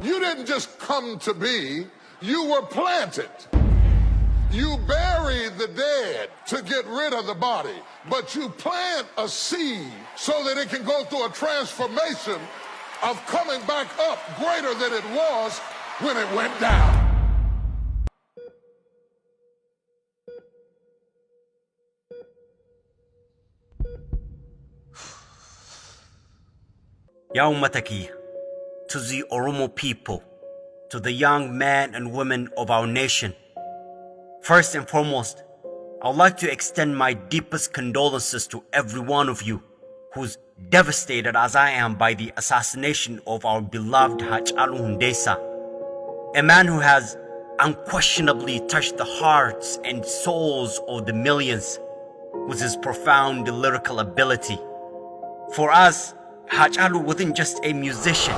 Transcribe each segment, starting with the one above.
You didn't just come to be, you were planted. You bury the dead to get rid of the body, but you plant a seed so that it can go through a transformation of coming back up greater than it was when it went down. Yaumataki, to the Oromo people, to the young men and women of our nation. First and foremost, I would like to extend my deepest condolences to every one of you who's devastated as I am by the assassination of our beloved Hachalu Hundessa, a man who has unquestionably touched the hearts and souls of the millions with his profound lyrical ability. For us, Hachalu wasn't just a musician.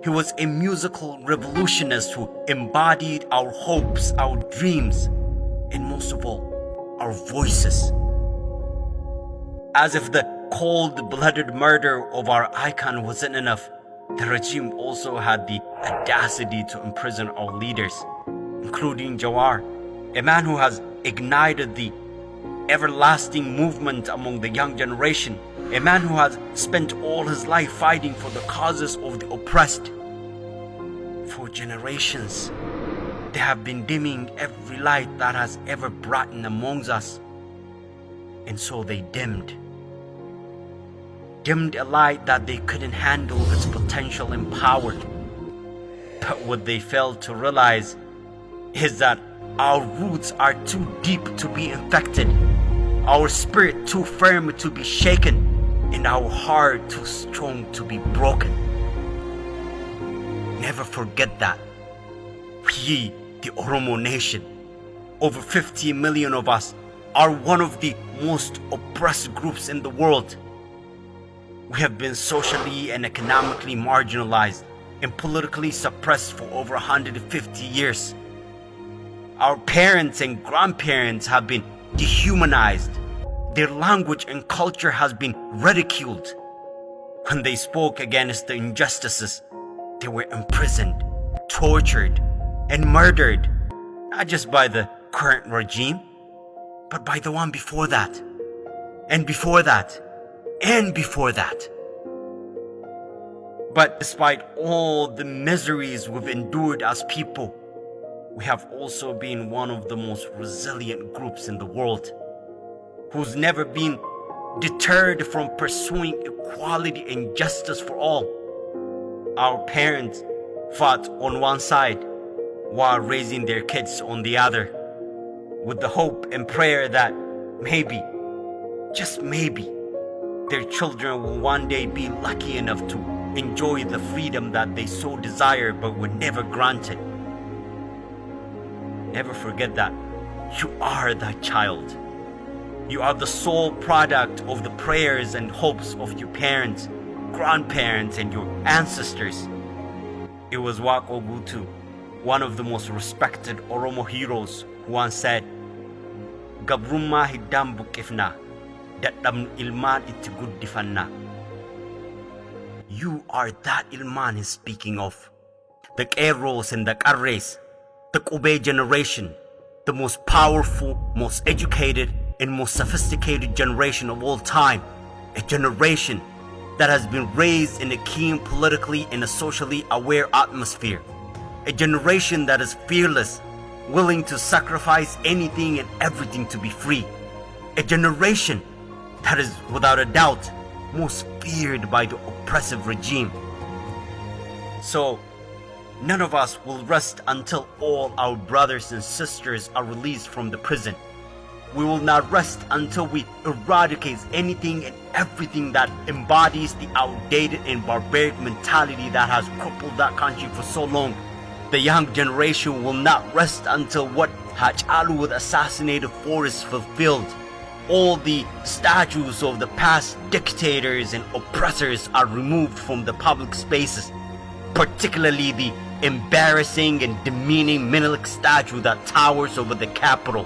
He was a musical revolutionist who embodied our hopes, our dreams, and most of all, our voices. As if the cold-blooded murder of our icon wasn't enough, the regime also had the audacity to imprison our leaders, including Jawar, a man who has ignited the everlasting movement among the young generation, a man who has spent all his life fighting for the causes of the oppressed. For generations, they have been dimming every light that has ever brightened amongst us. And so they dimmed a light that they couldn't handle its potential and power. But what they failed to realize is that our roots are too deep to be infected, our spirit too firm to be shaken, and our heart too strong to be broken. Never forget that. We, the Oromo nation, over 50 million of us, are one of the most oppressed groups in the world. We have been socially and economically marginalized and politically suppressed for over 150 years. Our parents and grandparents have been dehumanized. Their language and culture has been ridiculed. When they spoke against the injustices, they were imprisoned, tortured, and murdered, not just by the current regime, but by the one before that, and before that, and before that. But despite all the miseries we've endured as people, we have also been one of the most resilient groups in the world, who's never been deterred from pursuing equality and justice for all. Our parents fought on one side while raising their kids on the other, with the hope and prayer that maybe, just maybe, their children will one day be lucky enough to enjoy the freedom that they so desire but were never granted. Never forget that you are that child. You are the sole product of the prayers and hopes of your parents, grandparents, and your ancestors. It was Wako Gutu, one of the most respected Oromo heroes, who once said, "Gabrumma hiddam bukifna, dadam ilman iti guddifanna." You are that ilman he's speaking of. The Qeerroos and the Qarrees, the Qubay generation, the most powerful, most educated, and most sophisticated generation of all time. A generation that has been raised in a keen politically and a socially aware atmosphere. A generation that is fearless, willing to sacrifice anything and everything to be free. A generation that is, without a doubt, most feared by the oppressive regime. So, none of us will rest until all our brothers and sisters are released from the prison. We will not rest until we eradicate anything and everything that embodies the outdated and barbaric mentality that has crippled that country for so long. The young generation will not rest until what Hachalu was assassinated for is fulfilled. All the statues of the past dictators and oppressors are removed from the public spaces, particularly the embarrassing and demeaning Menelik statue that towers over the capital.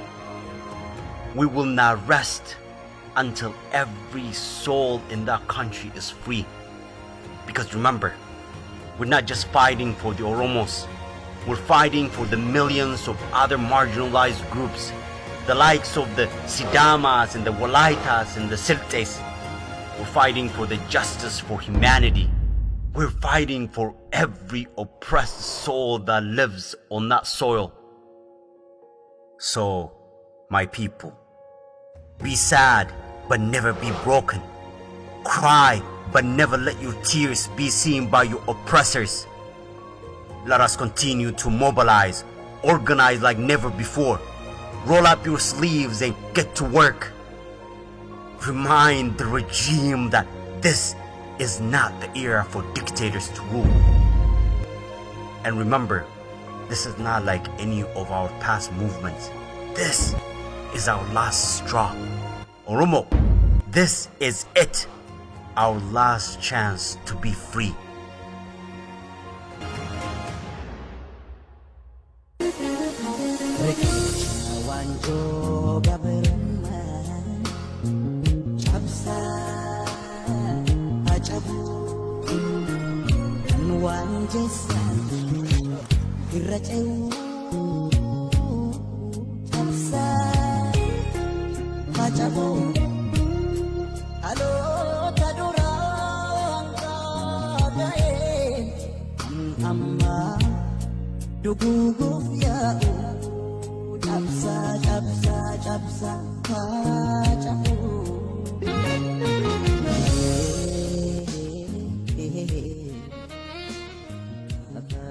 We will not rest until every soul in that country is free. Because remember, we're not just fighting for the Oromos. We're fighting for the millions of other marginalized groups, the likes of the Sidamas and the Walaitas and the Siltes. We're fighting for the justice for humanity. We're fighting for every oppressed soul that lives on that soil. So, my people, be sad but never be broken. Cry but never let your tears be seen by your oppressors. Let us continue to mobilize, organize like never before. Roll up your sleeves and get to work. Remind the regime that this is not the era for dictators to rule. And remember, this is not like any of our past movements. This is our last straw. Oromo, this is it. Our last chance to be free. Duguguf ya cabsa cabsa cabsa kaca